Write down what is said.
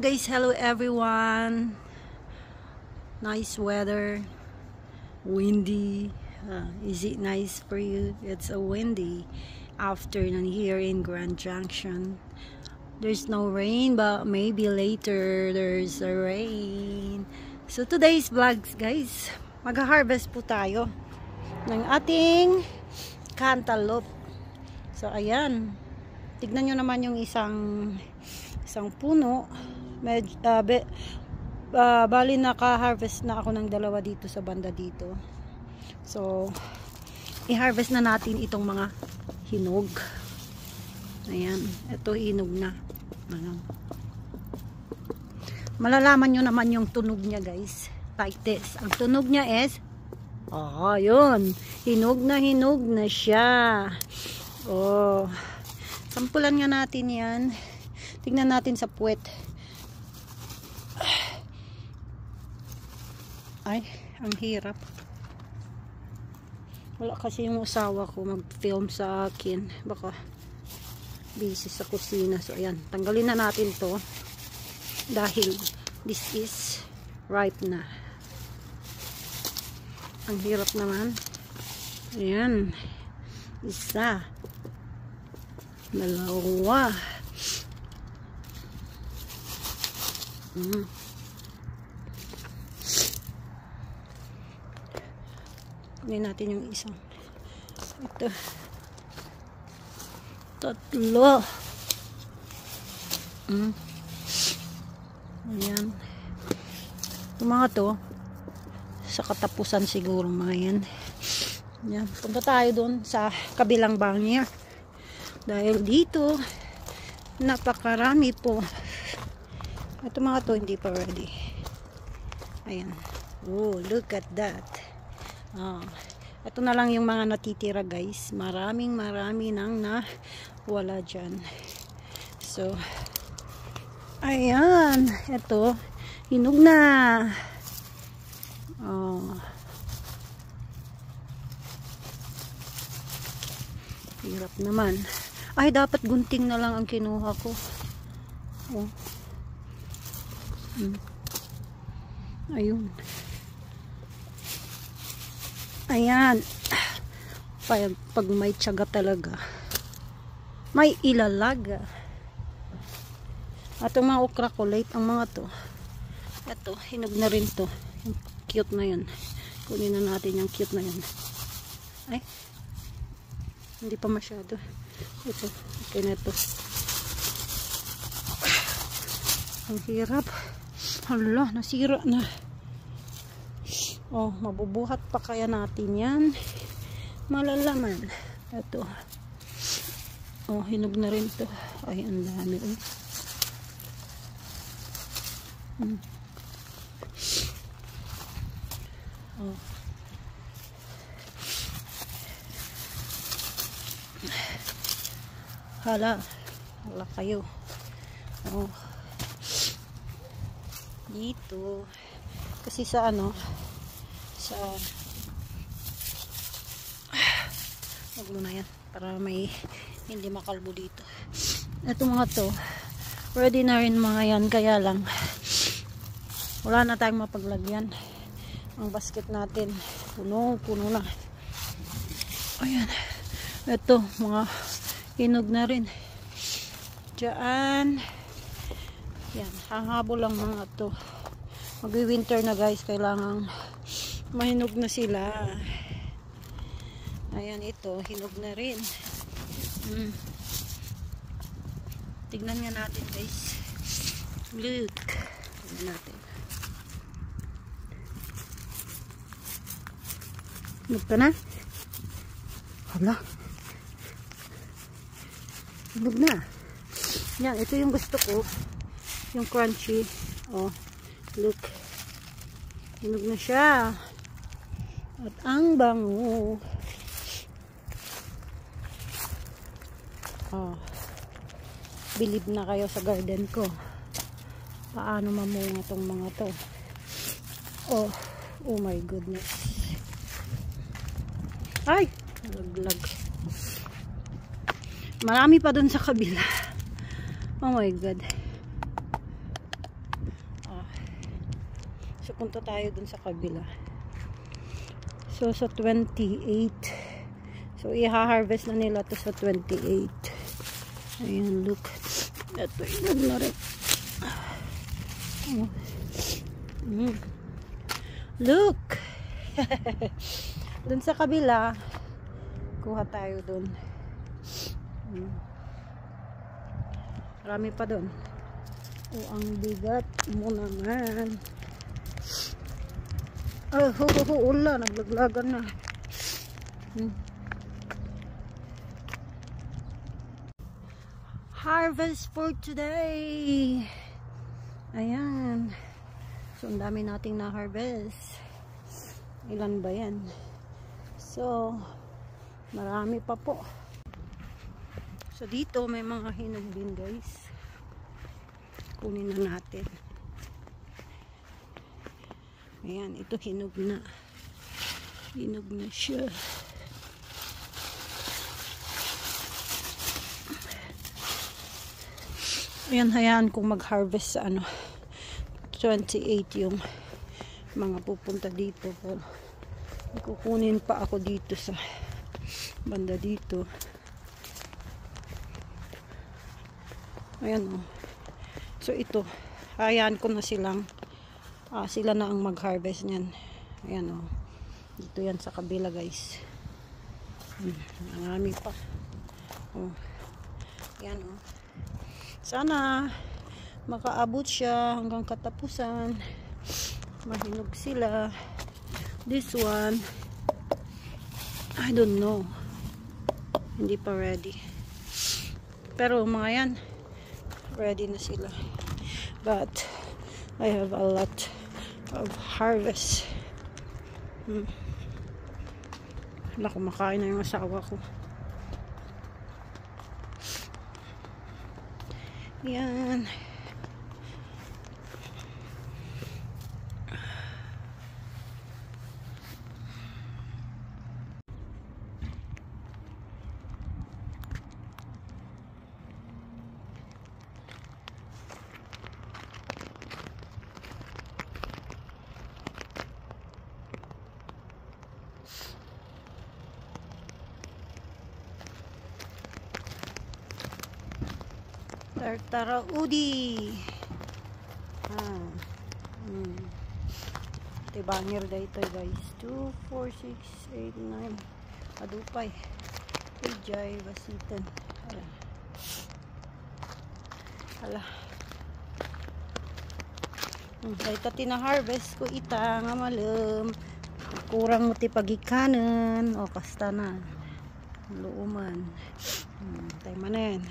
guys, hello everyone. Nice weather, windy. Is it nice for you? It's a windy afternoon here in Grand Junction. There's no rain, but maybe later there's a rain. So today's vlogs guys, mag-harvest po tayo ng ating cantaloupe. So ayan, tignan nyo naman yung isang puno. Bali naka-harvest na ako ng dalawa dito sa banda dito. So i-harvest na natin itong mga hinog. Ayan, ito hinog na. Ayan. Malalaman nyo naman yung tunog niya guys, like this. Ang tunog niya is yun, hinog na siya. Sampulan nga natin yan. Tingnan natin sa puwet. Ay, ang hirap. Wala kasi yung asawa ko mag-film sa akin. Baka busy sa kusina. So, ayan. Tanggalin na natin to. Dahil this is ripe na. Ang hirap naman. Ayan. Isa. Dalawa. Kunin natin yung isang. Ito. Tatlo. Ayan. Yung mga to, sa katapusan siguro mga yan. Ayan. Punta tayo dun sa kabilang bangier. Dahil dito, napakarami po. Ito mga to, hindi pa ready. Ayan. Oh, look at that. Ito na lang yung mga natitira guys. Maraming nang nawala dyan. So, ayan. Ito, hinog na. Hirap naman. Ay, dapat gunting na lang ang kinuha ko. Ayun. Ayan. Pag may tiyaga talaga, may ilalaga. At yung mga okra ko, late ang mga to. Ito, hinog na rin to. Yung cute na yun. Kunin na natin yung cute na yun. Ay, hindi pa masyado. Ito, okay na ito. Ang hirap. Hala, nasira na. Mabubuhat pa kaya natin yan. Malalaman. Ito. Hinog na rin to. Ay, ang dami. Hala kayo. Dito kasi sa wag mo na yan para may hindi makalbo dito. Ito mga to ready na rin mga yan, kaya lang wala na tayong mapaglagyan. Ang basket natin puno na. Ayan, ito mga hinog na rin dyan. Yan, hahabo lang mga to. Magwi-winter na guys, kailangan mahinog na sila. Ayan, ito hinog na rin. Tignan nga natin guys. Look. Tignan natin. Hinog ka na? Hala. Hinog na. Yan, ito yung gusto ko. Yung crunchy. Look. Hinog na siya. At ang bango. Believe na kayo sa garden ko. Paano mamunga tong mga to. Oh my goodness. Ay! Laglag. Marami pa dun sa kabila. Oh my god. punta tayo dun sa kabila. So sa 28, so i-harvest na nila to sa 28. Ayan, look. Ito, inog na rin. Look. Dun sa kabila, kuha tayo dun. Marami pa dun. Ang bigat mo naman. Ula, naglaglagan na. Harvest for today. Ayan. So, ang dami nating na-harvest. Ilan ba yan? So, marami pa po. So, dito may mga hinog din, guys. Kunin na natin. Ayan, ito hinog na. Hinog na siya. Ayan, hayaan kong mag-harvest sa 28 yung mga pupunta dito. Pero kukunin pa ako dito sa banda dito. Ayan o. So ito, hayaan ko na silang sila na ang mag-harvest niyan. Ayan o. Dito yan sa kabila, guys. Marami pa. Ayan o. Sana makaabot siya hanggang katapusan. Mahinog sila. This one, I don't know. Hindi pa ready. Pero mga yan, ready na sila. But I have a lot of harvest. Wala, kumakain na yung asawa ko. Yan. Tartara udi. Tibangir dito, guys. 2, 4, 6, 8, 9. Adupay. Ejay basitan. Hala. Dahil tina-harvest ko ita nga malam. Kurang mo ti pagikanan. O, kasta na. Luuman. Tayo manen.